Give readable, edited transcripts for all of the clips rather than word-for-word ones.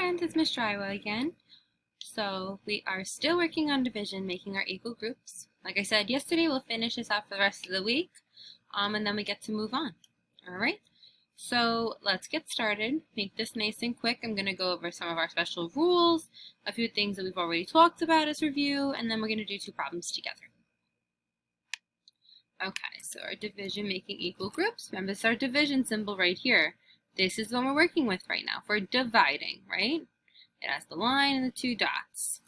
friends, it's Miss Drywa again. So we are still working on division, making our equal groups. Like I said yesterday, we'll finish this out for the rest of the week, and then we get to move on. All right, so let's get started. Make this nice and quick. I'm going to go over some of our special rules, a few things that we've already talked about as review, and then we're going to do two problems together. Okay, so our division, making equal groups. Remember, this is our division symbol right here. This is the one we're working with right now for dividing, right? It has the line and the two dots.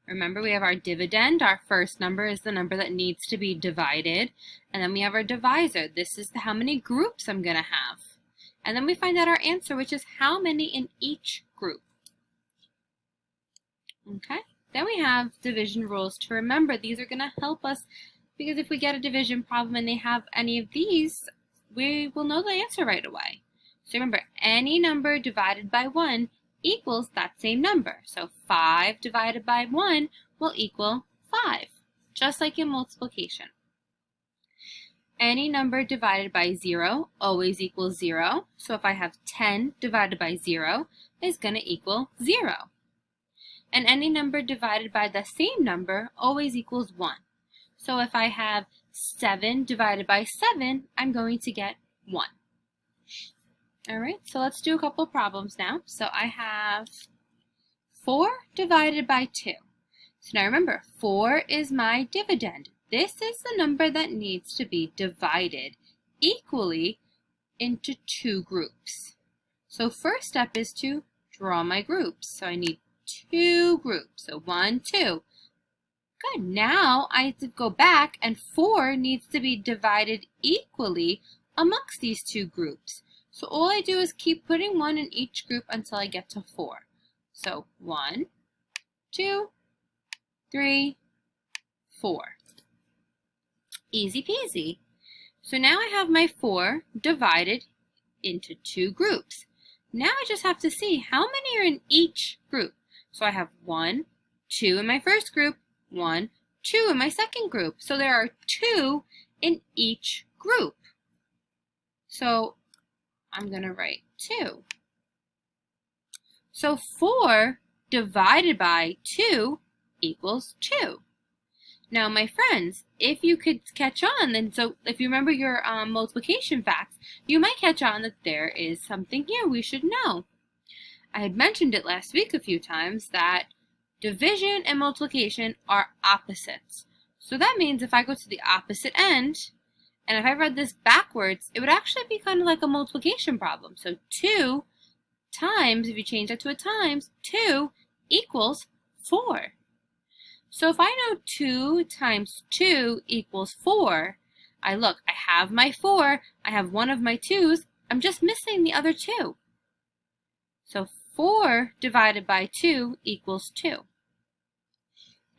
Remember, we have our dividend. Our first number is the number that needs to be divided. And then we have our divisor. This is how many groups I'm going to have. And then we find out our answer, which is how many in each group. Okay? Then we have division rules to remember. These are going to help us because if we get a division problem and they have any of these, we will know the answer right away. So remember, any number divided by 1 equals that same number. So 5 divided by 1 will equal 5, just like in multiplication. Any number divided by 0 always equals 0. So if I have 10 divided by 0 is going to equal 0. And any number divided by the same number always equals 1. So if I have 7 divided by 7, I'm going to get 1. All right, so let's do a couple problems now. So I have 4 divided by 2. So now remember, 4 is my dividend. This is the number that needs to be divided equally into 2 groups. So first step is to draw my groups. So I need 2 groups. So 1, 2. Good. Now I have to go back and 4 needs to be divided equally amongst these 2 groups. So all I do is keep putting 1 in each group until I get to 4. So 1, 2, 3, 4. Easy peasy. So now I have my 4 divided into 2 groups. Now I just have to see how many are in each group. So I have 1, 2 in my first group, 1, 2 in my second group. So there are 2 in each group. So I'm going to write 2. So 4 divided by 2 equals 2. Now, my friends, if you could catch on, then so if you remember your multiplication facts, you might catch on that there is something here we should know. I had mentioned it last week a few times that division and multiplication are opposites. So that means if I go to the opposite end, and if I read this backwards, it would actually be kind of like a multiplication problem. So 2 times, if you change that to a times, 2 equals 4. So if I know 2 times 2 equals 4, I have my 4, I have one of my 2's, I'm just missing the other 2. So 4 divided by 2 equals 2.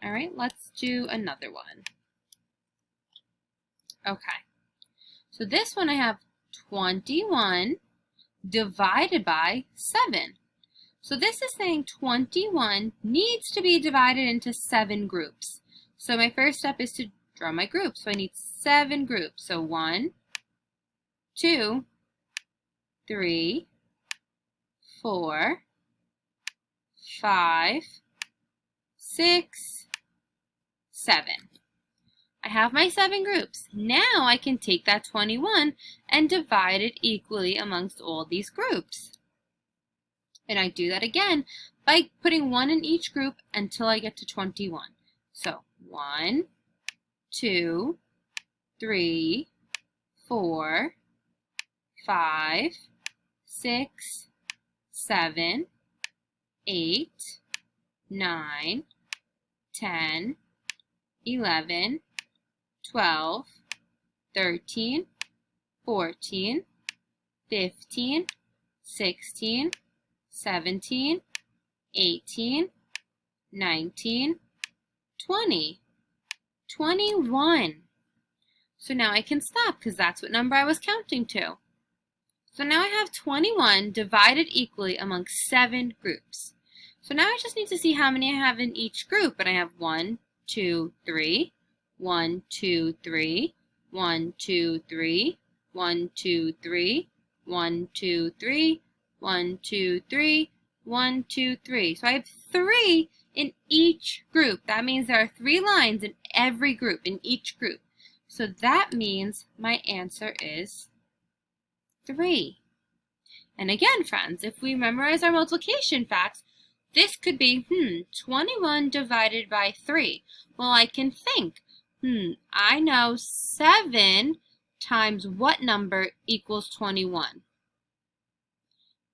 All right, let's do another one. Okay, so this one I have 21 divided by 7. So this is saying 21 needs to be divided into 7 groups. So my first step is to draw my groups. So I need 7 groups. So 1, 2, 3, 4, 5, 6, 7. I have my 7 groups. Now I can take that 21 and divide it equally amongst all these groups. And I do that again by putting 1 in each group until I get to 21. So 1, 2, 3, 4, 5, 6, 7, 8, 9, 10, 11, 12, 13, 14, 15, 16, 17, 18, 19, 20, 21. So now I can stop because that's what number I was counting to. So now I have 21 divided equally amongst 7 groups. So now I just need to see how many I have in each group. And I have 1, 2, 3, 1, 2, 3, 1, 2, 3, 1, 2, 3, 1, 2, 3, 1, 2, 3, 1, 2, 3. So I have 3 in each group. That means there are 3 lines in every group, in each group. So that means my answer is 3. And again, friends, if we memorize our multiplication facts, this could be, 21 divided by 3. Well, I can think, I know 7 times what number equals 21?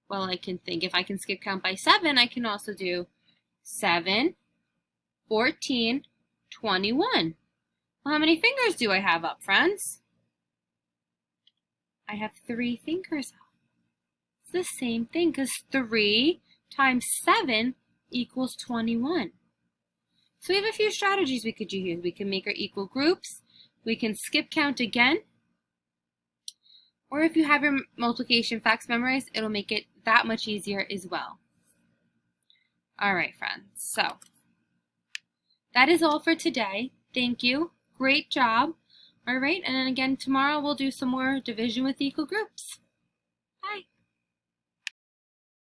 Well, I can think if I can skip count by 7, I can also do 7, 14, 21. Well, how many fingers do I have up, friends? I have 3 fingers up. It's the same thing because 3 times 7 equals 21. So we have a few strategies we could use. We can make our equal groups. We can skip count again. Or if you have your multiplication facts memorized, it'll make it that much easier as well. All right, friends. So that is all for today. Thank you. Great job. All right, and then again tomorrow we'll do some more division with equal groups.